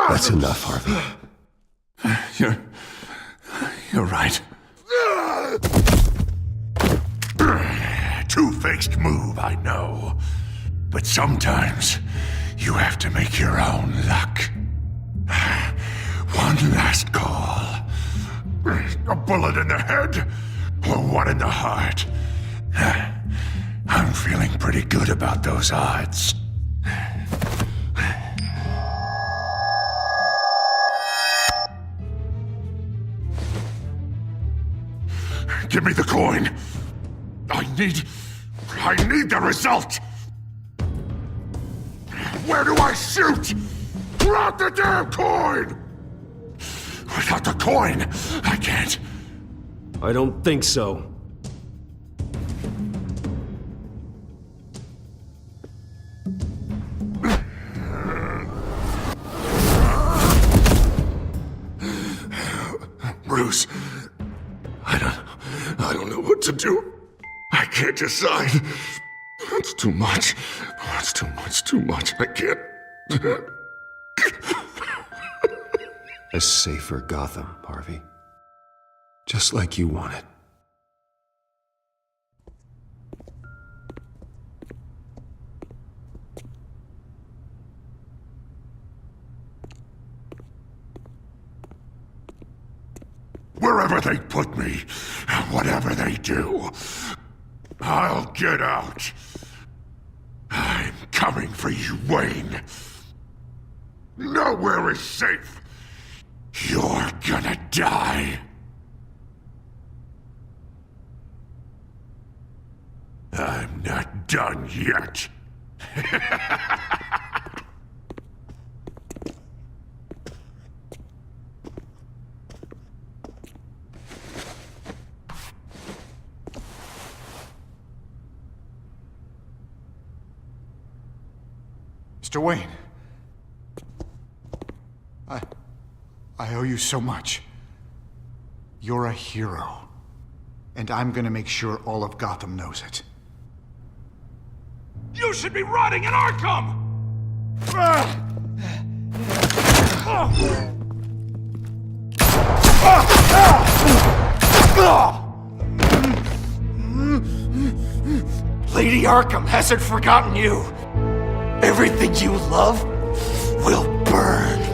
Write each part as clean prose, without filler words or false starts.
That's enough, Harvey. You're right. Two-faced move, I know. But sometimes you have to make your own luck. One last call. A bullet in the head, or one in the heart. I'm feeling pretty good about those odds. Give me the coin. I need the result. Where do I shoot? Drop the damn coin! Without the coin, I can't. I don't think so. Bruce, I don't know what to do. I can't decide. It's too much. It's too much. I can't. A safer Gotham, Harvey. Just like you wanted. Wherever they put me, whatever they do, I'll get out. I'm coming for you, Wayne. Nowhere is safe. You're gonna die. I'm not done yet. Mr. Wayne. I owe you so much. You're a hero. And I'm gonna make sure all of Gotham knows it. You should be rotting in Arkham! Lady Arkham hasn't forgotten you. Everything you love will burn.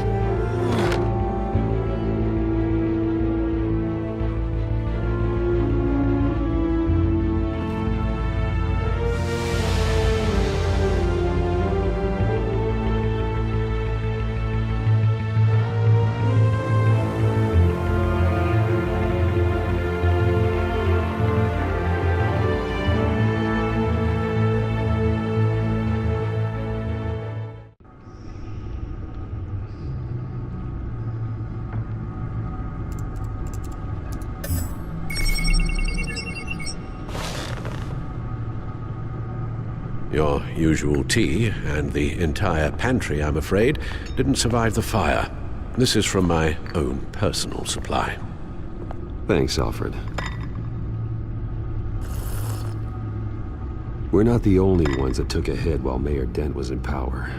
Your usual tea and the entire pantry, I'm afraid, didn't survive the fire. This is from my own personal supply. Thanks, Alfred. We're not the only ones that took a hit while Mayor Dent was in power.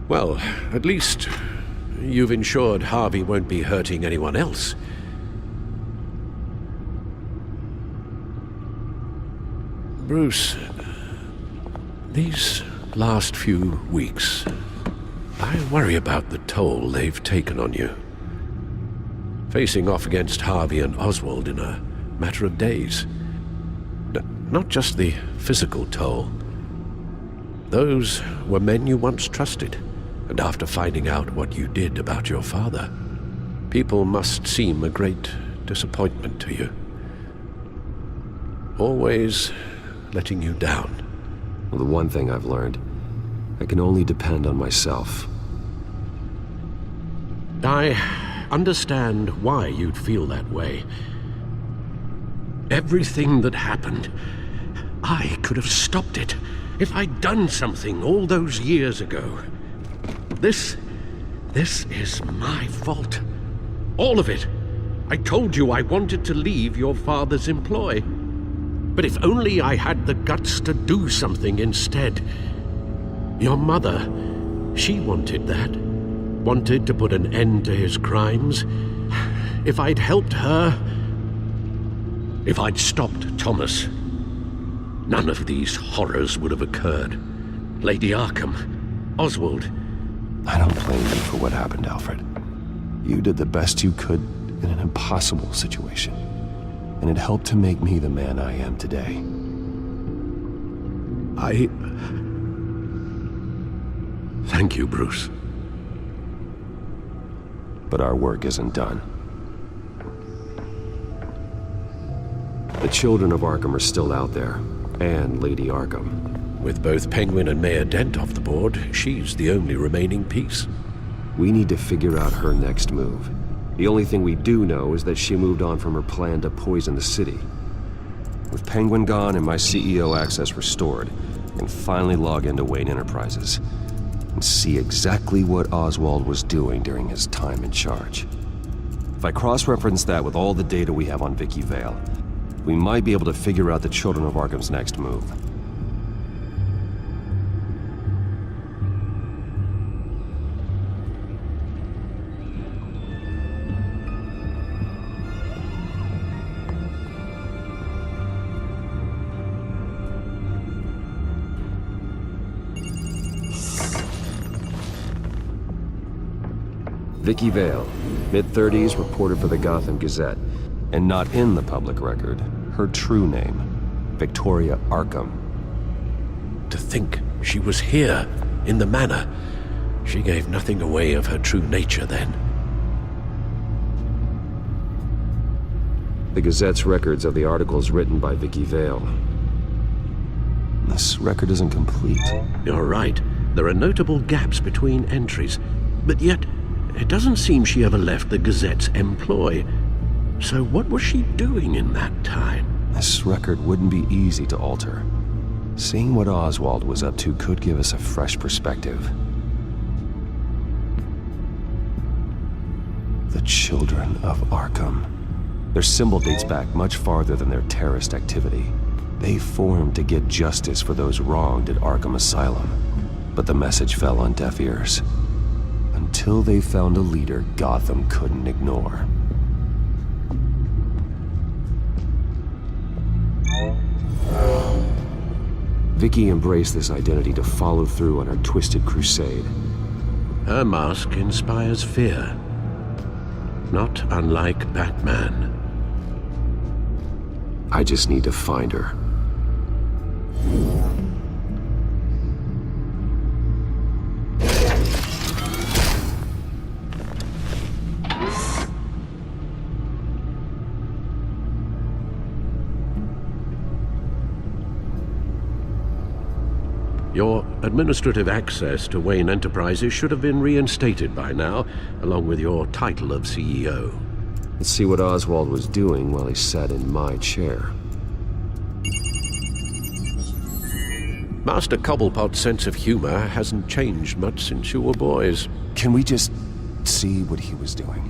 Well, at least you've ensured Harvey won't be hurting anyone else. Bruce, these last few weeks, I worry about the toll they've taken on you. Facing off against Harvey and Oswald in a matter of days. Not just the physical toll. Those were men you once trusted, and after finding out what you did about your father, people must seem a great disappointment to you. Always letting you down. Well, the one thing I've learned, I can only depend on myself. I understand why you'd feel that way. Everything that happened, I could have stopped it if I'd done something all those years ago. This is my fault. All of it. I told you I wanted to leave your father's employ. But if only I had the guts to do something instead. Your mother She wanted that. Wanted to put an end to his crimes. If I'd helped her... If I'd stopped Thomas, none of these horrors would have occurred. Lady Arkham, Oswald... I don't blame you for what happened, Alfred. You did the best you could in an impossible situation. And it helped to make me the man I am today. Thank you, Bruce. But our work isn't done. The children of Arkham are still out there, and Lady Arkham. With both Penguin and Mayor Dent off the board, she's the only remaining piece. We need to figure out her next move. The only thing we do know is that she moved on from her plan to poison the city. With Penguin gone and my CEO access restored, I can finally log into Wayne Enterprises and see exactly what Oswald was doing during his time in charge. If I cross-reference that with all the data we have on Vicky Vale, we might be able to figure out the Children of Arkham's next move. Vicky Vale, mid-30s, reporter for the Gotham Gazette, and not in the public record, her true name, Victoria Arkham. To think she was here, in the manor. She gave nothing away of her true nature then. The Gazette's records of the articles written by Vicky Vale. This record isn't complete. You're right. There are notable gaps between entries, but yet it doesn't seem she ever left the Gazette's employ. So what was she doing in that time? This record wouldn't be easy to alter. Seeing what Oswald was up to could give us a fresh perspective. The Children of Arkham. Their symbol dates back much farther than their terrorist activity. They formed to get justice for those wronged at Arkham Asylum. But the message fell on deaf ears. Until they found a leader Gotham couldn't ignore. Vicky embraced this identity to follow through on her twisted crusade. Her mask inspires fear. Not unlike Batman. I just need to find her. Your administrative access to Wayne Enterprises should have been reinstated by now, along with your title of CEO. Let's see what Oswald was doing while he sat in my chair. Master Cobblepot's sense of humor hasn't changed much since you were boys. Can we just see what he was doing?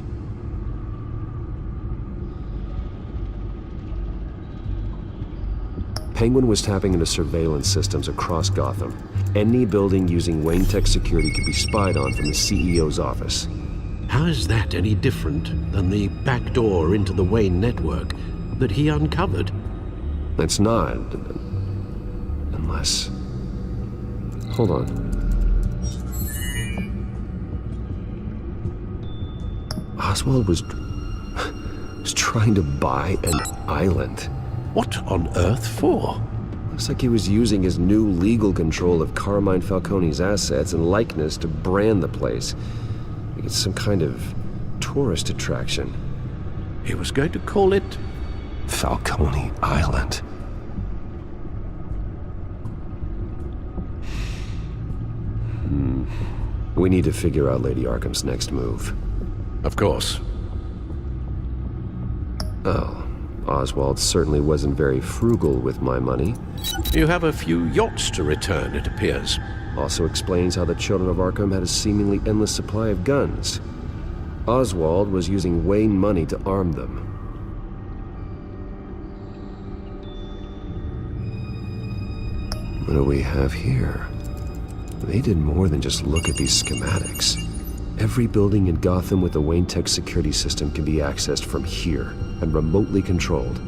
Penguin was tapping into surveillance systems across Gotham. Any building using Wayne Tech security could be spied on from the CEO's office. How is that any different than the back door into the Wayne network that he uncovered? That's not. Unless... Hold on. Oswald was trying to buy an island. What on earth for? Looks like he was using his new legal control of Carmine Falcone's assets and likeness to brand the place. Like it's some kind of tourist attraction. He was going to call it... Falcone Island. We need to figure out Lady Arkham's next move. Of course. Oh. Oswald certainly wasn't very frugal with my money. You have a few yachts to return, it appears. Also explains how the Children of Arkham had a seemingly endless supply of guns. Oswald was using Wayne money to arm them. What do we have here? They did more than just look at these schematics. Every building in Gotham with a Wayne Tech security system can be accessed from here and remotely controlled.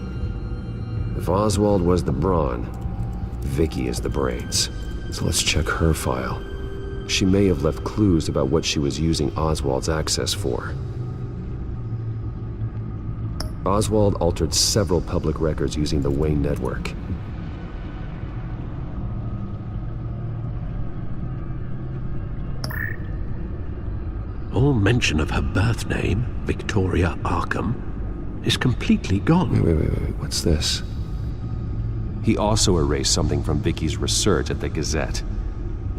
If Oswald was the brawn, Vicky is the brains. So let's check her file. She may have left clues about what she was using Oswald's access for. Oswald altered several public records using the Wayne network. All mention of her birth name, Victoria Arkham, is completely gone. Wait, what's this? He also erased something from Vicky's research at the Gazette.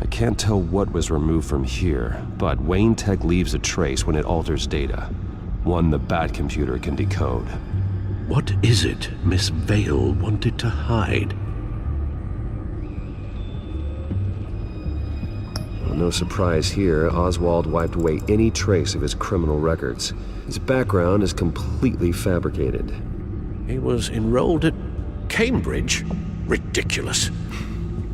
I can't tell what was removed from here, but Wayne Tech leaves a trace when it alters data. One the Bat computer can decode. What is it Miss Vale wanted to hide? Well, no surprise here, Oswald wiped away any trace of his criminal records. His background is completely fabricated. He was enrolled at Cambridge? Ridiculous.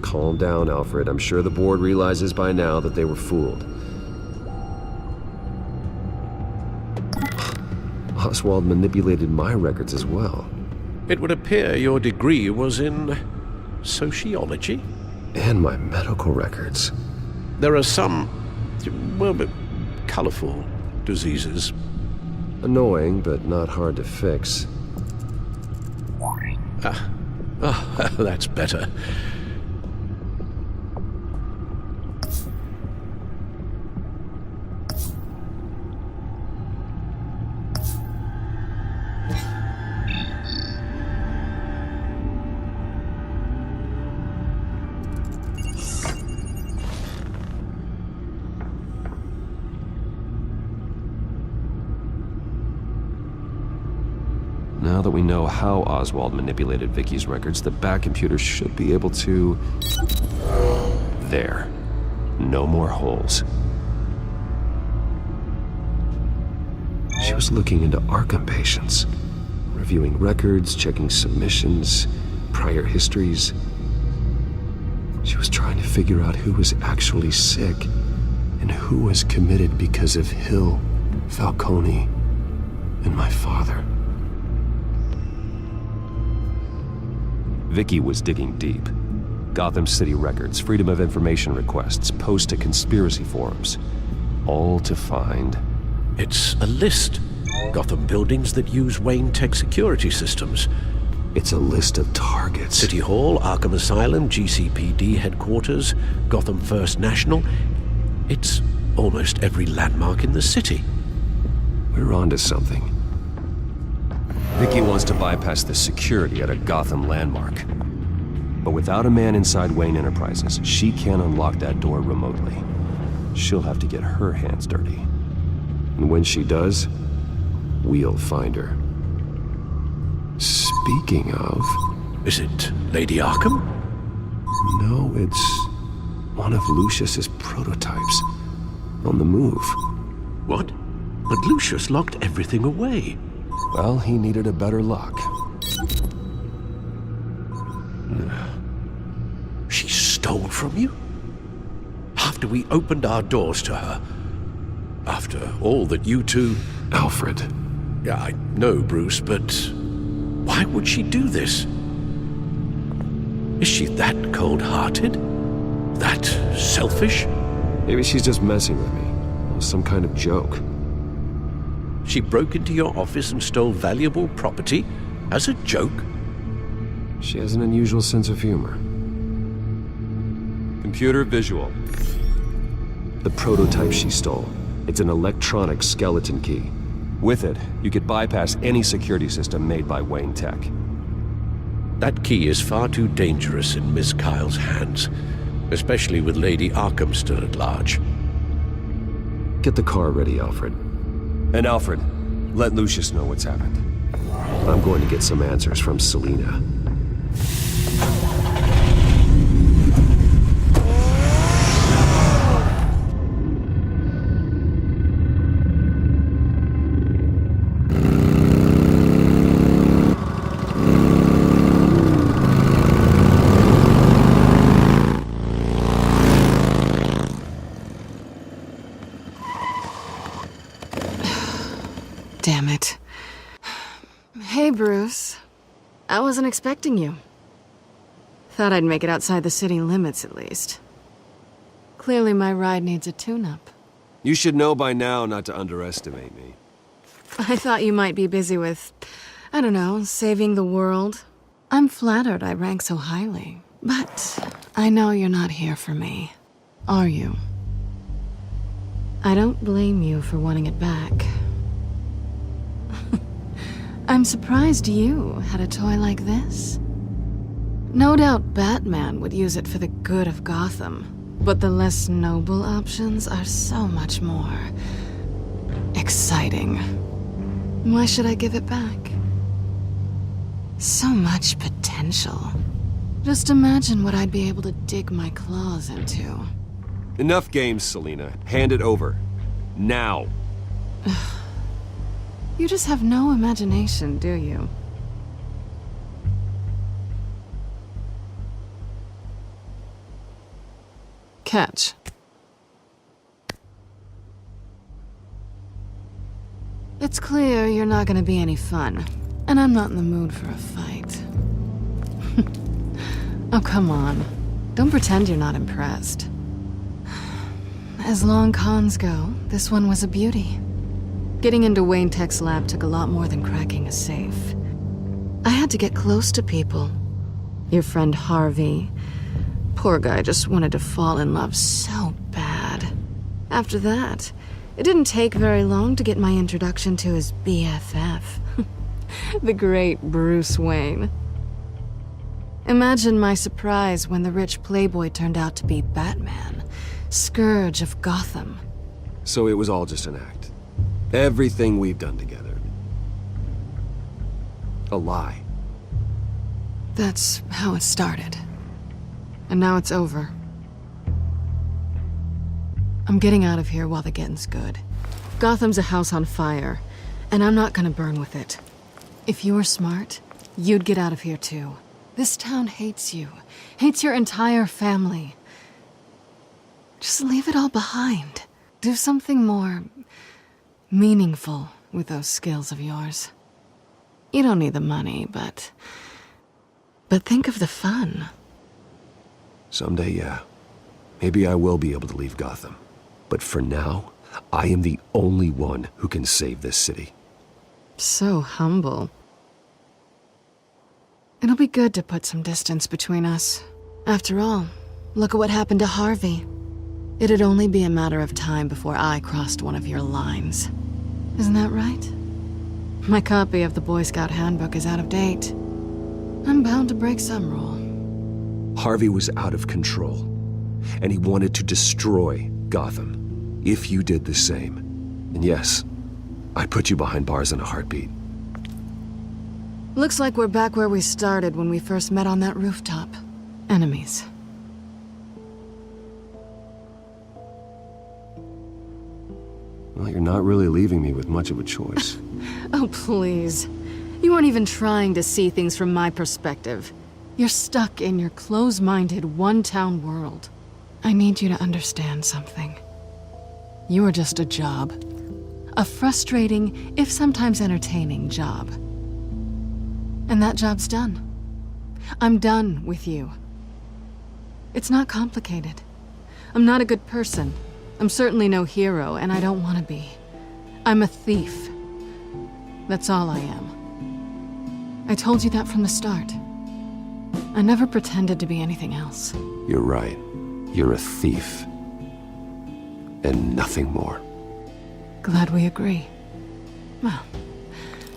Calm down, Alfred. I'm sure the board realizes by now that they were fooled. Oswald manipulated my records as well. It would appear your degree was in sociology? And my medical records. There are some, well, colorful diseases. Annoying, but not hard to fix. That's better. Now that we know how Oswald manipulated Vicky's records, the Bat computer should be able to... There. No more holes. She was looking into Arkham patients, reviewing records, checking submissions, prior histories. She was trying to figure out who was actually sick and who was committed because of Hill, Falcone, and my father. Vicky was digging deep. Gotham City records, Freedom of Information requests, posts to conspiracy forums. All to find... It's a list. Gotham buildings that use Wayne Tech security systems. It's a list of targets. City Hall, Arkham Asylum, GCPD headquarters, Gotham First National. It's almost every landmark in the city. We're onto something. Vicky wants to bypass the security at a Gotham landmark. But without a man inside Wayne Enterprises, she can't unlock that door remotely. She'll have to get her hands dirty. And when she does, we'll find her. Speaking of... Is it Lady Arkham? No, it's one of Lucius's prototypes. On the move. What? But Lucius locked everything away. Well, he needed a better lock. She stole from you? After we opened our doors to her? After all that you two... Alfred. Yeah, I know, Bruce, but why would she do this? Is she that cold-hearted? That selfish? Maybe she's just messing with me. It was some kind of joke. She broke into your office and stole valuable property as a joke? She has an unusual sense of humor. Computer visual. The prototype she stole. It's an electronic skeleton key. With it, you could bypass any security system made by Wayne Tech. That key is far too dangerous in Miss Kyle's hands, especially with Lady Arkham still at large. Get the car ready, Alfred. And Alfred, let Lucius know what's happened. I'm going to get some answers from Selina. I wasn't expecting you. Thought I'd make it outside the city limits, at least. Clearly my ride needs a tune-up. You should know by now not to underestimate me. I thought you might be busy with, I don't know, saving the world. I'm flattered I rank so highly. But I know you're not here for me, are you? I don't blame you for wanting it back. I'm surprised you had a toy like this. No doubt Batman would use it for the good of Gotham, but the less noble options are so much more exciting. Why should I give it back? So much potential. Just imagine what I'd be able to dig my claws into. Enough games, Selina. Hand it over. Now. You just have no imagination, do you? Catch. It's clear you're not gonna be any fun, and I'm not in the mood for a fight. Oh, come on. Don't pretend you're not impressed. As long cons go, this one was a beauty. Getting into Wayne Tech's lab took a lot more than cracking a safe. I had to get close to people. Your friend Harvey. Poor guy just wanted to fall in love so bad. After that, it didn't take very long to get my introduction to his BFF. The great Bruce Wayne. Imagine my surprise when the rich playboy turned out to be Batman, Scourge of Gotham. So it was all just an act. Everything we've done together. A lie. That's how it started. And now it's over. I'm getting out of here while the getting's good. Gotham's a house on fire, and I'm not gonna burn with it. If you were smart, you'd get out of here too. This town hates you, hates your entire family. Just leave it all behind. Do something more meaningful with those skills of yours. You don't need the money, but think of the fun. Someday, yeah. Maybe I will be able to leave Gotham. But for now, I am the only one who can save this city. So humble. It'll be good to put some distance between us. After all, look at what happened to Harvey. It'd only be a matter of time before I crossed one of your lines. Isn't that right? My copy of the Boy Scout Handbook is out of date. I'm bound to break some rule. Harvey was out of control, and he wanted to destroy Gotham. If you did the same, and yes, I'd put you behind bars in a heartbeat. Looks like we're back where we started when we first met on that rooftop. Enemies. Well, you're not really leaving me with much of a choice. Oh, please. You aren't even trying to see things from my perspective. You're stuck in your close-minded, one-town world. I need you to understand something. You are just a job. A frustrating, if sometimes entertaining, job. And that job's done. I'm done with you. It's not complicated. I'm not a good person. I'm certainly no hero, and I don't want to be. I'm a thief. That's all I am. I told you that from the start. I never pretended to be anything else. You're right. You're a thief. And nothing more. Glad we agree. Well,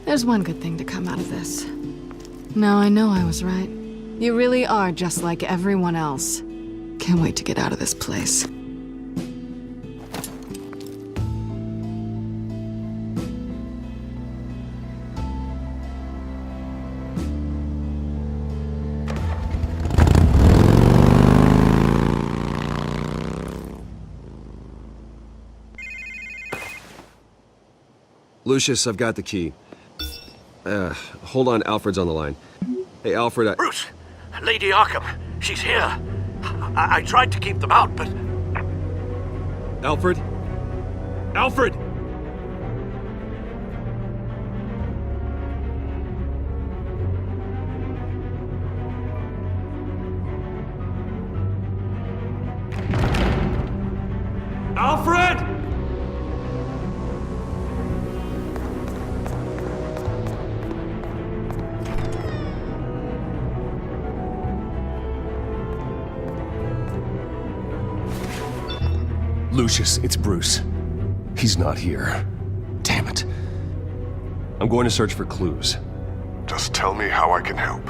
there's one good thing to come out of this. Now I know I was right. You really are just like everyone else. Can't wait to get out of this place. Lucius, I've got the key. Hold on, Alfred's on the line. Hey, Alfred, Bruce! Lady Arkham, she's here. I tried to keep them out, but... Alfred? Alfred! Lucius, it's Bruce. He's not here. Damn it. I'm going to search for clues. Just tell me how I can help.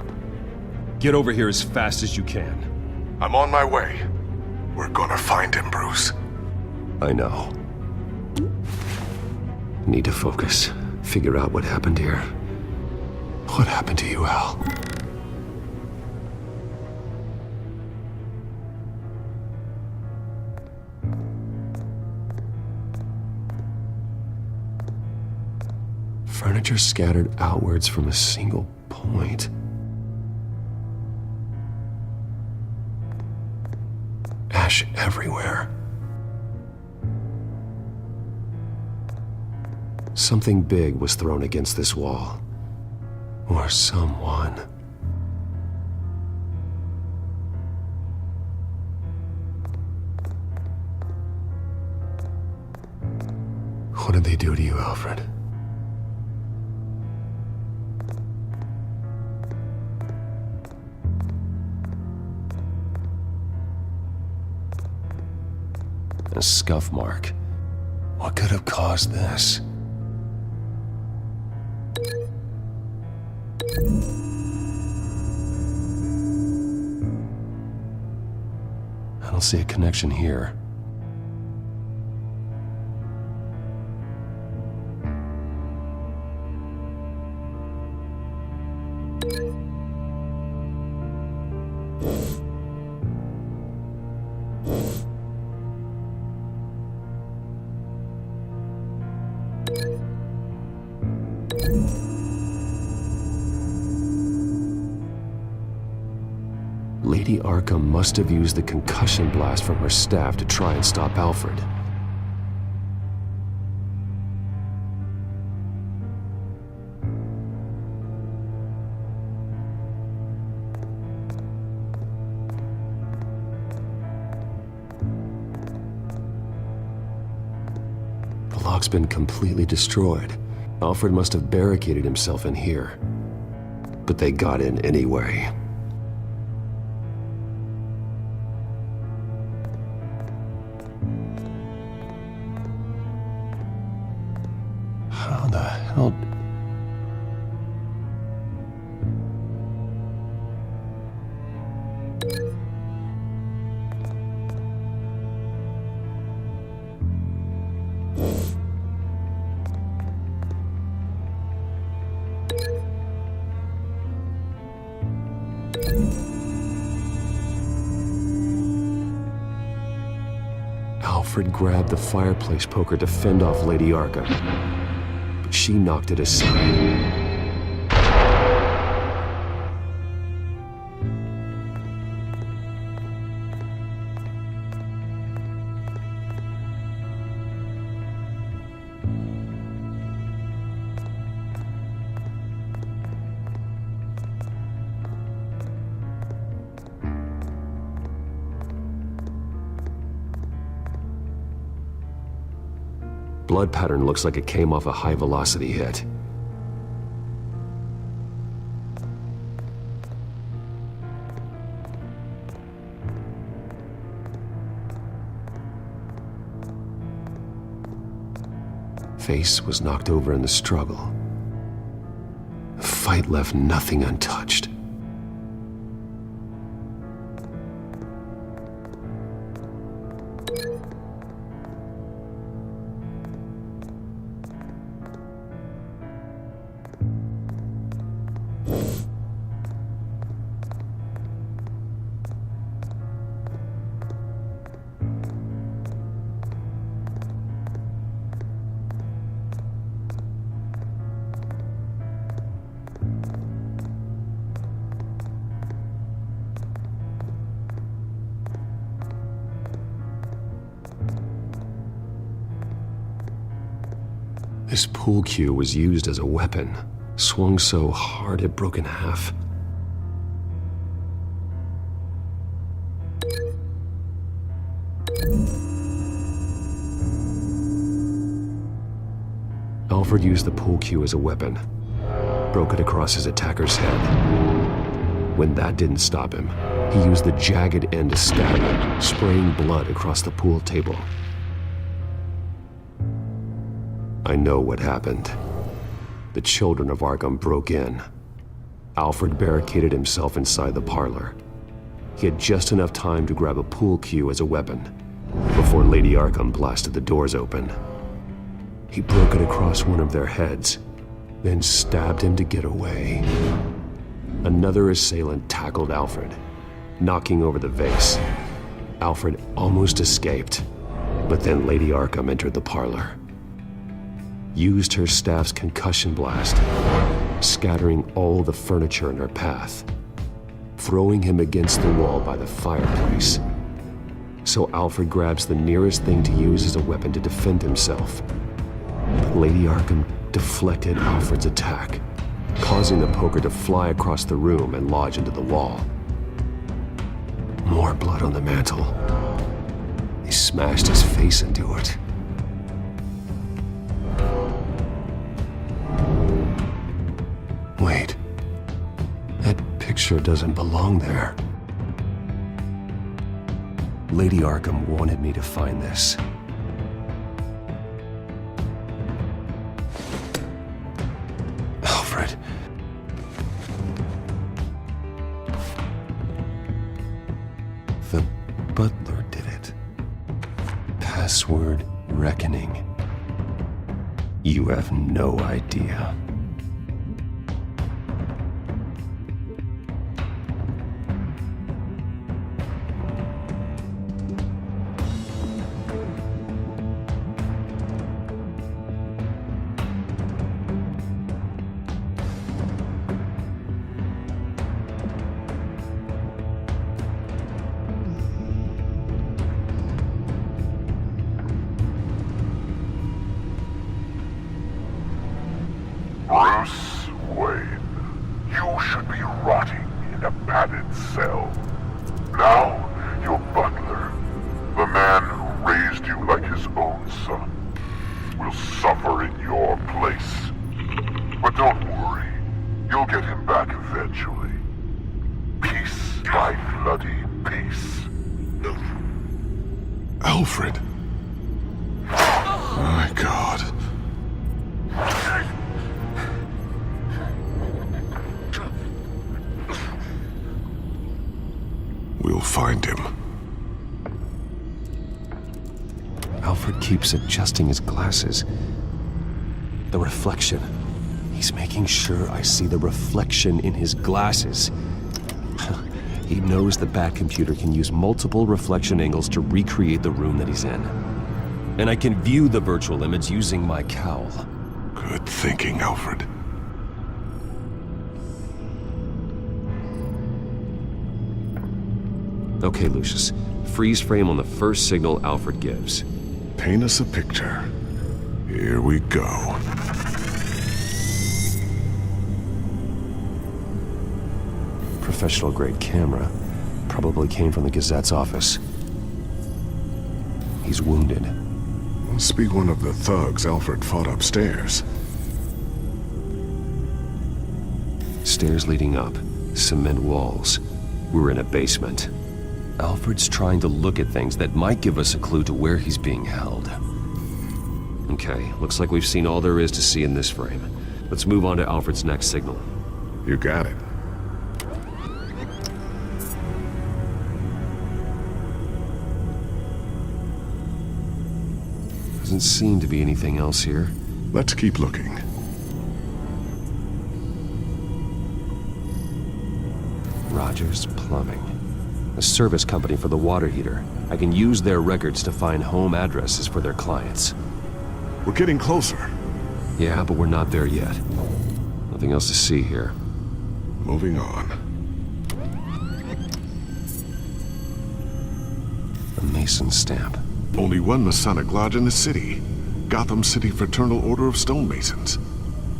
Get over here as fast as you can. I'm on my way. We're gonna find him, Bruce. I know. Need to focus. Figure out what happened here. What happened to you, Al? Furniture scattered outwards from a single point. Ash everywhere. Something big was thrown against this wall. Or someone. What did they do to you, Alfred? A scuff mark. What could have caused this? I don't see a connection here. Lady Arkham must have used the concussion blast from her staff to try and stop Alfred. The lock's been completely destroyed. Alfred must have barricaded himself in here. But they got in anyway. How the hell... Alfred grabbed the fireplace poker to fend off Lady Arkham, but she knocked it aside. Blood pattern looks like it came off a high-velocity hit. Face was knocked over in the struggle. The fight left nothing untouched. This pool cue was used as a weapon, swung so hard it broke in half. Alfred used the pool cue as a weapon, broke it across his attacker's head. When that didn't stop him, he used the jagged end to stab him, spraying blood across the pool table. I know what happened. The children of Arkham broke in. Alfred barricaded himself inside the parlor. He had just enough time to grab a pool cue as a weapon before Lady Arkham blasted the doors open. He broke it across one of their heads, then stabbed him to get away. Another assailant tackled Alfred, knocking over the vase. Alfred almost escaped, but then Lady Arkham entered the parlor. Used her staff's concussion blast, scattering all the furniture in her path, throwing him against the wall by the fireplace. So Alfred grabs the nearest thing to use as a weapon to defend himself. But Lady Arkham deflected Alfred's attack, causing the poker to fly across the room and lodge into the wall. More blood on the mantle. He smashed his face into it. Wait. That picture doesn't belong there. Lady Arkham wanted me to find this. Alfred. The butler did it. Password reckoning. You have no idea. Bruce Wayne, you should be rotting in a padded cell. Now, your butler, the man who raised you like his own son, will suffer in your place. But don't worry, you'll get him back eventually. Piece by bloody piece. Alfred. My God. We'll find him. Alfred keeps adjusting his glasses. The reflection. He's making sure I see the reflection in his glasses. He knows the Batcomputer can use multiple reflection angles to recreate the room that he's in. And I can view the virtual image using my cowl. Good thinking, Alfred. Okay, Lucius. Freeze frame on the first signal Alfred gives. Paint us a picture. Here we go. Professional-grade camera. Probably came from the Gazette's office. He's wounded. Must be one of the thugs Alfred fought upstairs. Stairs leading up. Cement walls. We're in a basement. Alfred's trying to look at things that might give us a clue to where he's being held. Okay, looks like we've seen all there is to see in this frame. Let's move on to Alfred's next signal. You got it. Doesn't seem to be anything else here. Let's keep looking. Rogers Plumbing. A service company for the water heater. I can use their records to find home addresses for their clients. We're getting closer. Yeah, but we're not there yet. Nothing else to see here. Moving on. A Mason stamp. Only one Masonic lodge in the city. Gotham City Fraternal Order of Stonemasons.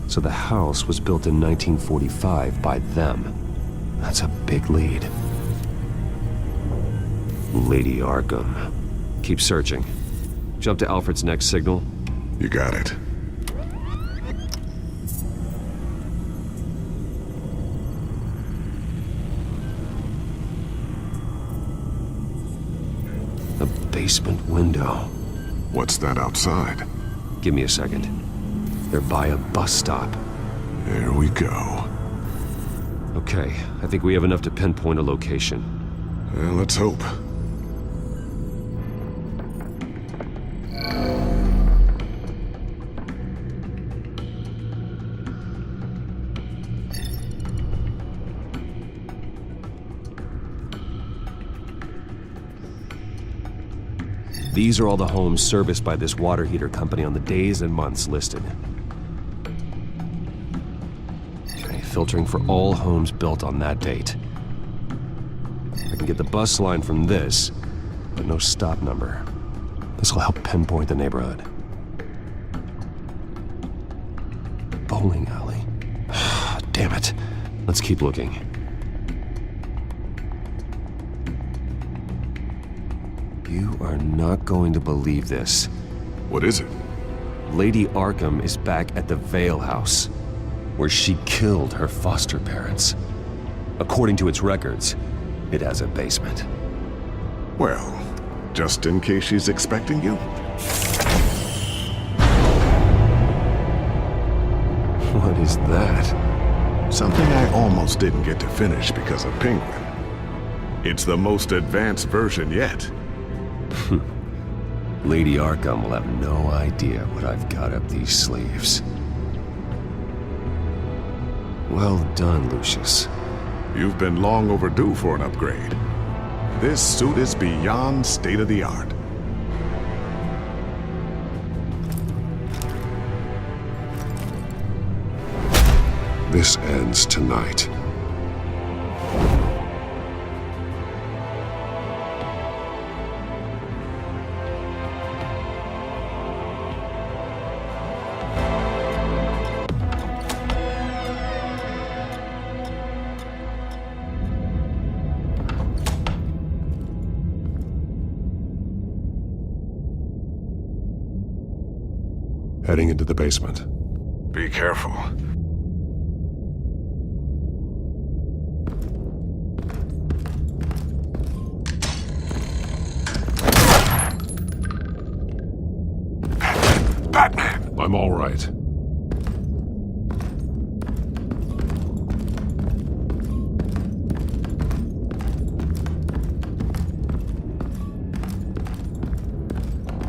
So the house was built in 1945 by them. That's a big lead. Lady Arkham. Keep searching. Jump to Alfred's next signal. You got it. A basement window. What's that outside? Give me a second. They're by a bus stop. There we go. Okay, I think we have enough to pinpoint a location. Well, let's hope. These are all the homes serviced by this water heater company on the days and months listed. Okay, filtering for all homes built on that date. I can get the bus line from this, but no stop number. This will help pinpoint the neighborhood. Bowling alley. Damn it. Let's keep looking. You are not going to believe this. What is it? Lady Arkham is back at the Vale House, where she killed her foster parents. According to its records, it has a basement. Well, just in case she's expecting you. What is that? Something I almost didn't get to finish because of Penguin. It's the most advanced version yet. Lady Arkham will have no idea what I've got up these sleeves. Well done, Lucius. You've been long overdue for an upgrade. This suit is beyond state-of-the-art. This ends tonight. Heading into the basement. Be careful. Batman! I'm all right.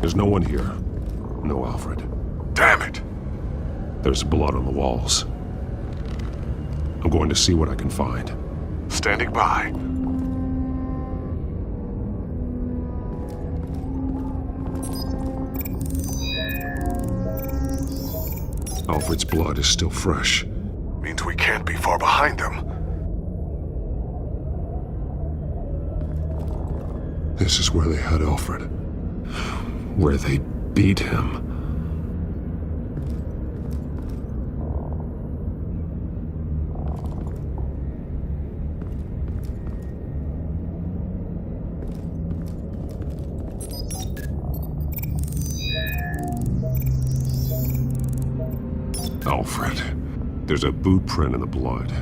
There's no one here. No Alfred. Damn it! There's blood on the walls. I'm going to see what I can find. Standing by. Alfred's blood is still fresh. Means we can't be far behind them. This is where they had Alfred. Where they beat him. Alfred. There's a boot print in the blood.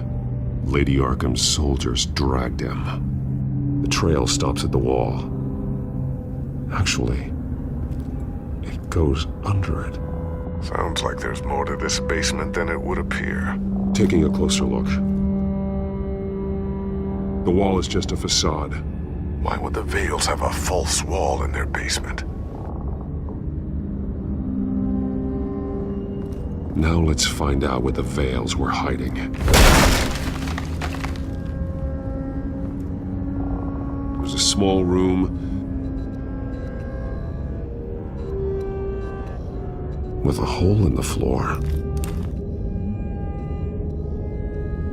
Lady Arkham's soldiers dragged him. The trail stops at the wall. Actually, it goes under it. Sounds like there's more to this basement than it would appear. Taking a closer look. The wall is just a facade. Why would the Vales have a false wall in their basement? Now let's find out what the Vales were hiding. It was a small room with a hole in the floor.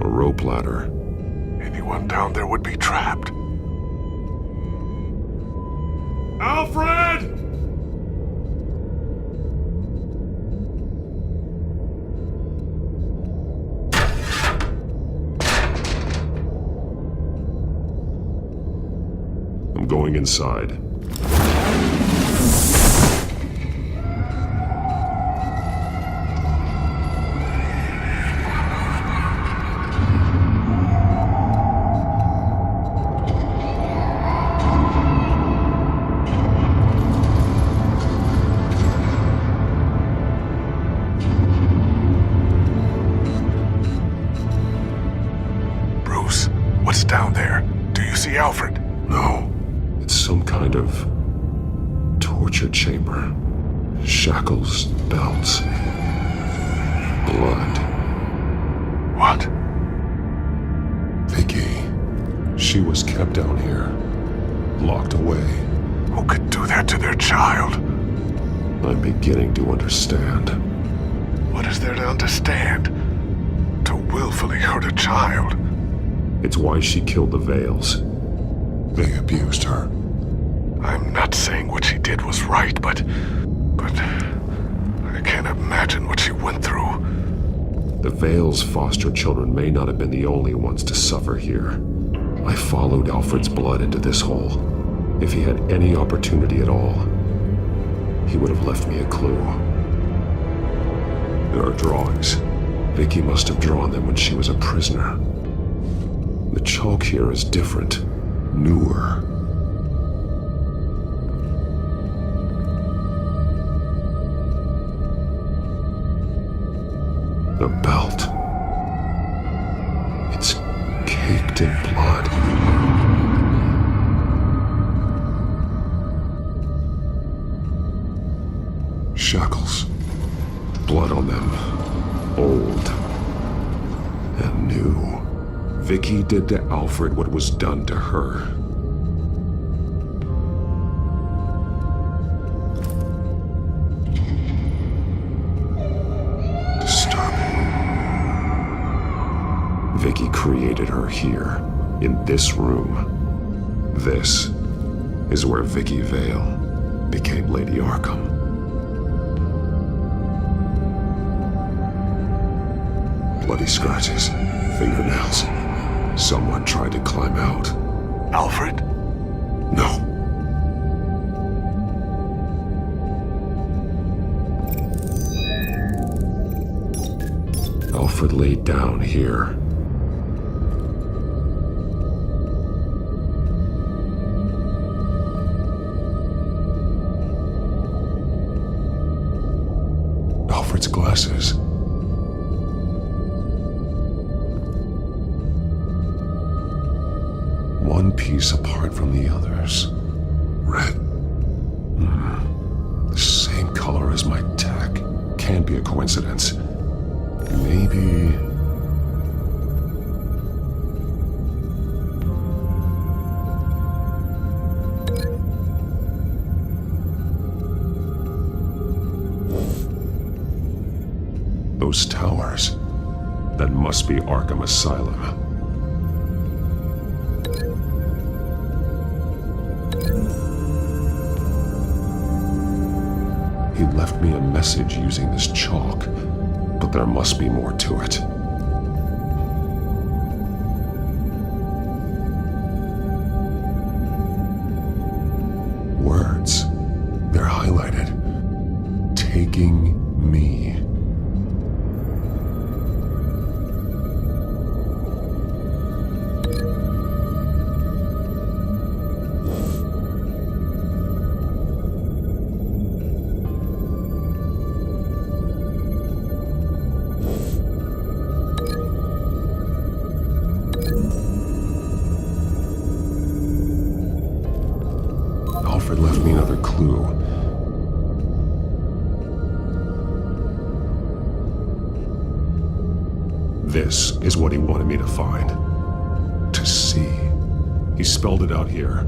A rope ladder. Anyone down there would be trapped. Alfred! I'm going inside. What's down there? Do you see Alfred? No. It's some kind of torture chamber. Shackles, belts, blood. What? Vicky. She was kept down here, locked away. Who could do that to their child? I'm beginning to understand. What is there to understand? To willfully hurt a child? It's why she killed the Veils. They abused her. I'm not saying what she did was right, but I can't imagine what she went through. The Veils' foster children may not have been the only ones to suffer here. I followed Alfred's blood into this hole. If he had any opportunity at all, he would have left me a clue. There are drawings. Vicky must have drawn them when she was a prisoner. The chalk here is different, newer. The belt. It's caked in blood. Shackles. Blood on them. Old. And new. Vicky did to Alfred what was done to her. Vicky created her here, in this room. This is where Vicky Vale became Lady Arkham. Bloody scratches, fingernails. Someone tried to climb out. Alfred? No. Alfred laid down here. Alfred's glasses. One piece apart from the others. Red. The same color as my tech. Can't be a coincidence. Maybe... those towers. That must be Arkham Asylum. He left me a message using this chalk, but there must be more to it. Words. They're highlighted. Taking me. Alfred left me another clue. This is what he wanted me to find. To see. He spelled it out here.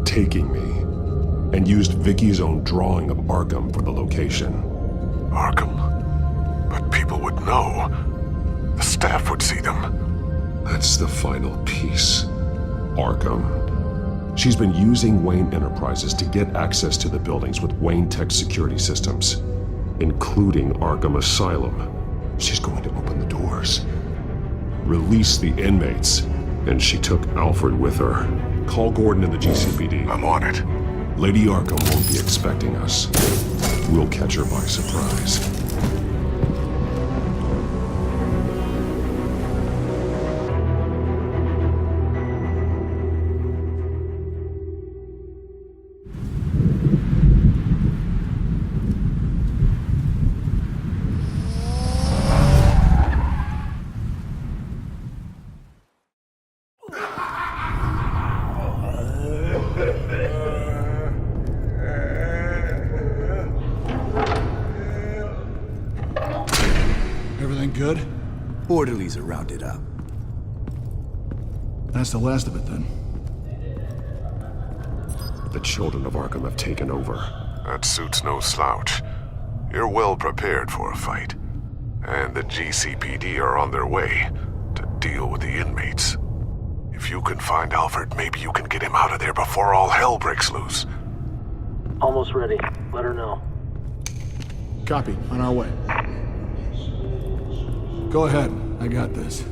Taking me. And used Vicky's own drawing of Arkham for the location. Arkham? But people would know. The staff would see them. That's the final piece. Arkham. She's been using Wayne Enterprises to get access to the buildings with Wayne Tech security systems, including Arkham Asylum. She's going to open the doors, release the inmates, and she took Alfred with her. Call Gordon and the GCPD. I'm on it. Lady Arkham won't be expecting us. We'll catch her by surprise. good? Orderlies are rounded up. That's the last of it, then. The children of Arkham have taken over. That suit's no slouch. You're well prepared for a fight. And the GCPD are on their way to deal with the inmates. If you can find Alfred, maybe you can get him out of there before all hell breaks loose. Almost ready. Let her know. Copy. On our way. Go ahead. I got this.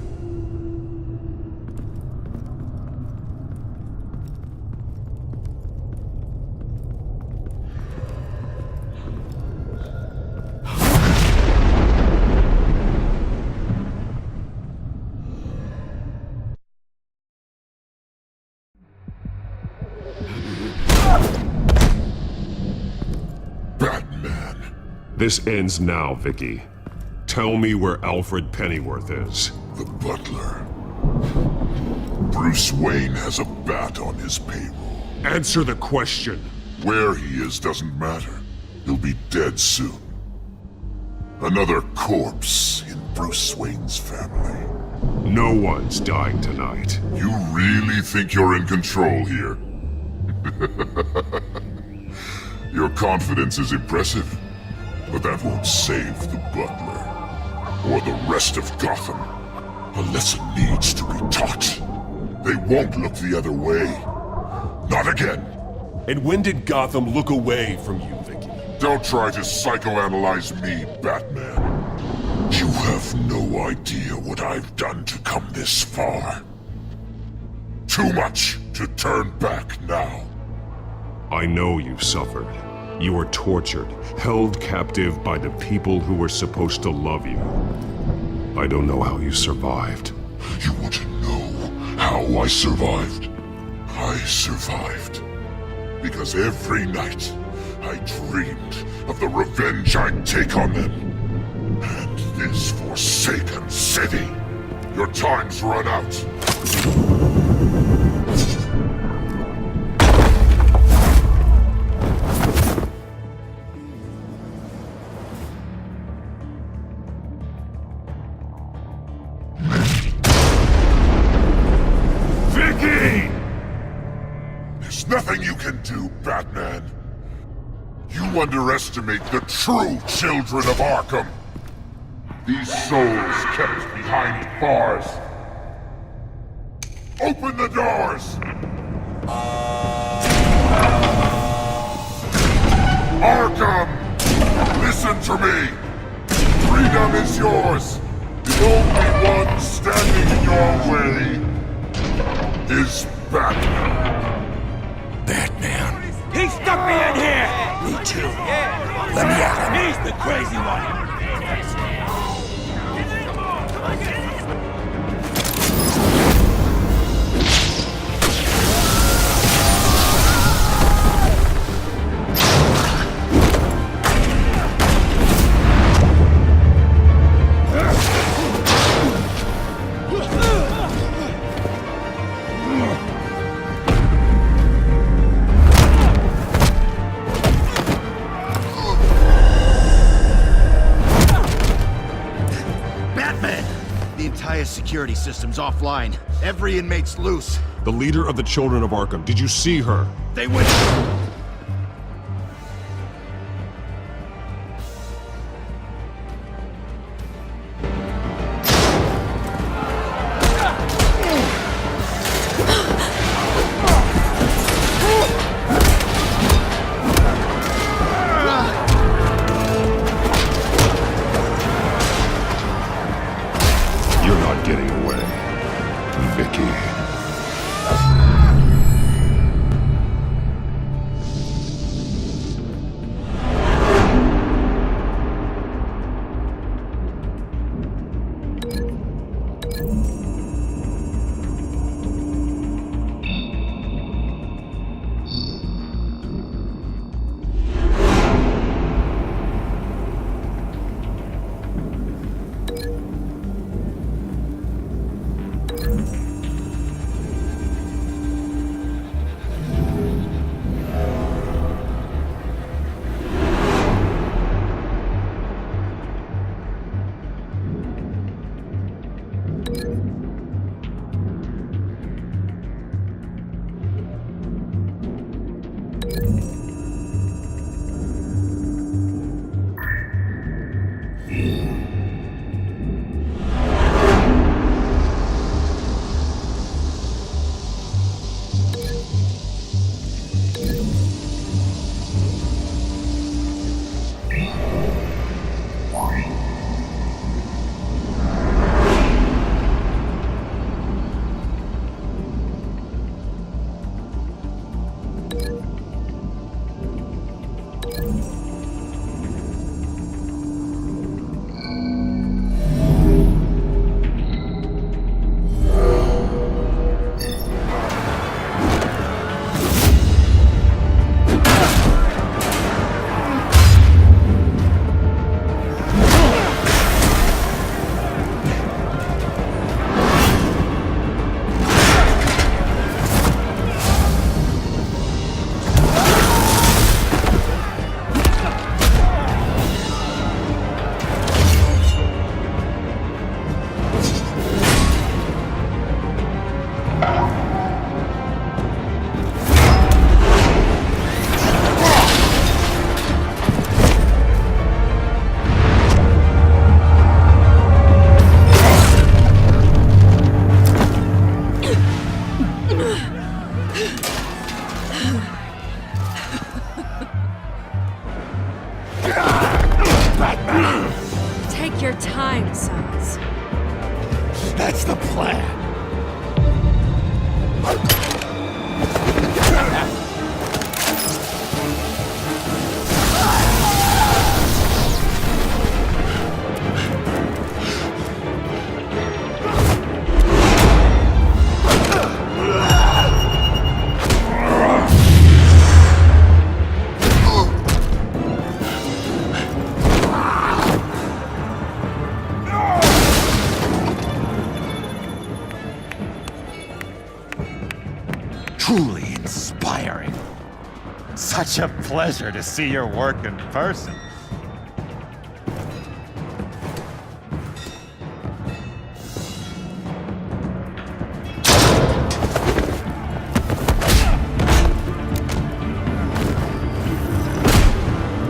Batman. This ends now, Vicky. Tell me where Alfred Pennyworth is. The butler. Bruce Wayne has a bat on his payroll. Answer the question. Where he is doesn't matter. He'll be dead soon. Another corpse in Bruce Wayne's family. No one's dying tonight. You really think you're in control here? Your confidence is impressive, but that won't save the butler, or the rest of Gotham. A lesson needs to be taught. They won't look the other way. Not again. And when did Gotham look away from you, Vicky? Don't try to psychoanalyze me, Batman. You have no idea what I've done to come this far. Too much to turn back now. I know you suffered. You were tortured, held captive by the people who were supposed to love you. I don't know how you survived. You want to know how I survived? I survived because every night I dreamed of the revenge I'd take on them. And this forsaken city. Your time's run out. Nothing you can do, Batman. You underestimate the true children of Arkham. These souls kept behind bars. Open the doors! Arkham! Listen to me! Freedom is yours! The only one standing in your way is Batman. Batman. He stuck me in here! Me too. Let me at him. He's the crazy one! Security system's offline. Every inmate's loose. The leader of the Children of Arkham, did you see her? They went... Take your time, sons. That's the plan. Truly inspiring. Such a pleasure to see your work in person.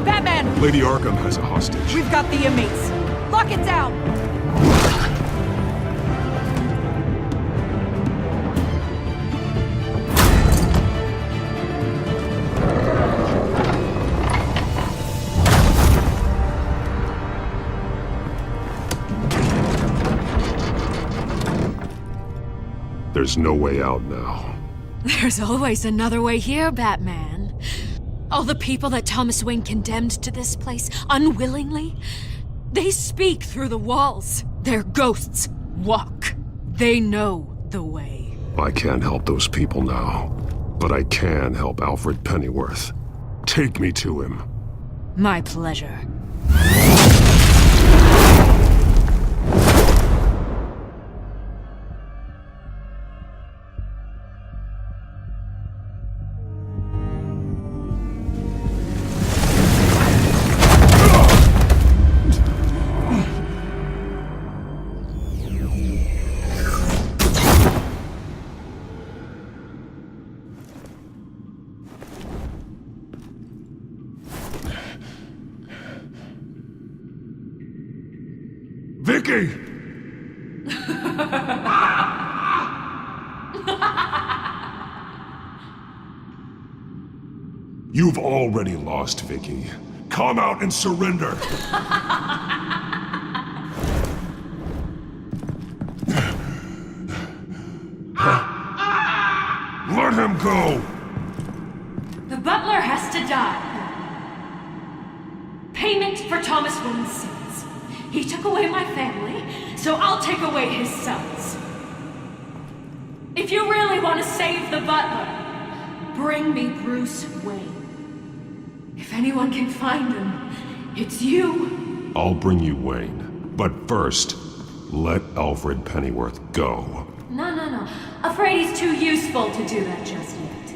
Batman! Lady Arkham has a hostage. We've got the inmates. Lock it down! There's no way out now. There's always another way here, Batman. All the people that Thomas Wayne condemned to this place unwillingly, they speak through the walls. Their ghosts walk. They know the way. I can't help those people now, but I can help Alfred Pennyworth. Take me to him. My pleasure. Vicky! You've already lost, Vicky. Come out and surrender! Let him go! The butler has to die. Payment for Thomas Wayne's sins. He took away my family, so I'll take away his sons. If you really want to save the butler, bring me Bruce Wayne. If anyone can find him, it's you. I'll bring you Wayne. But first, let Alfred Pennyworth go. No. Afraid he's too useful to do that just yet.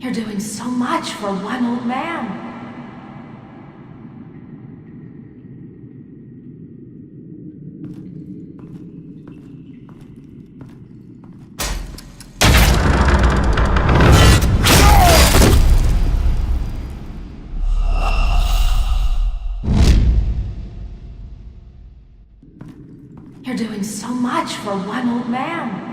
You're doing so much for one old man. You're doing so much for one old man.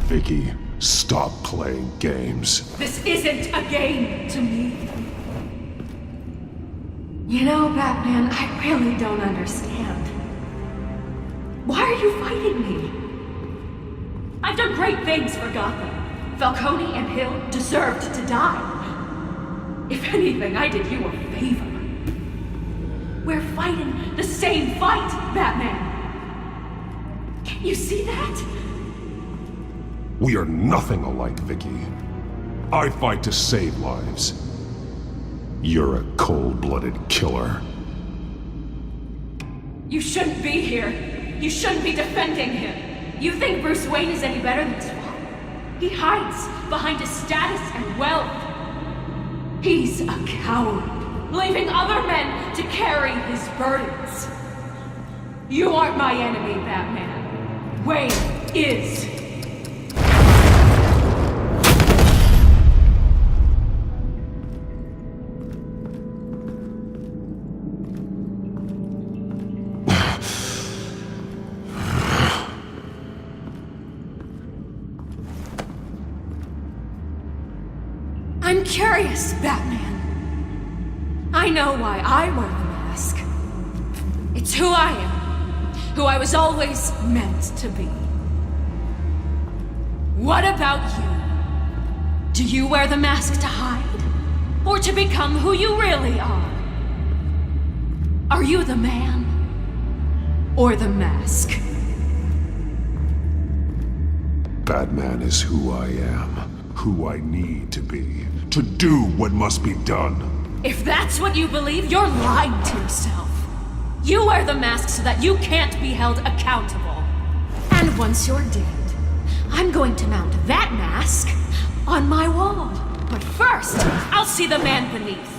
Vicky, stop playing games. This isn't a game to me. You know, Batman, I really don't understand. Why are you fighting me? I've done great things for Gotham. Falcone and Hill deserved to die. If anything, I did you a favor. We're fighting the same fight, Batman. Can't you see that? We are nothing alike, Vicky. I fight to save lives. You're a cold-blooded killer. You shouldn't be here. You shouldn't be defending him. You think Bruce Wayne is any better than his father? He hides behind his status and wealth. He's a coward, leaving other men to carry his burdens. You aren't my enemy, Batman. Wayne is. I'm curious, Batman. I know why I wear the mask. It's who I am. Who I was always meant to be. What about you? Do you wear the mask to hide? Or to become who you really are? Are you the man? Or the mask? Batman is who I am. Who I need to be. To do what must be done. If that's what you believe, you're lying to yourself. You wear the mask so that you can't be held accountable. And once you're dead, I'm going to mount that mask on my wall. But first, I'll see the man beneath.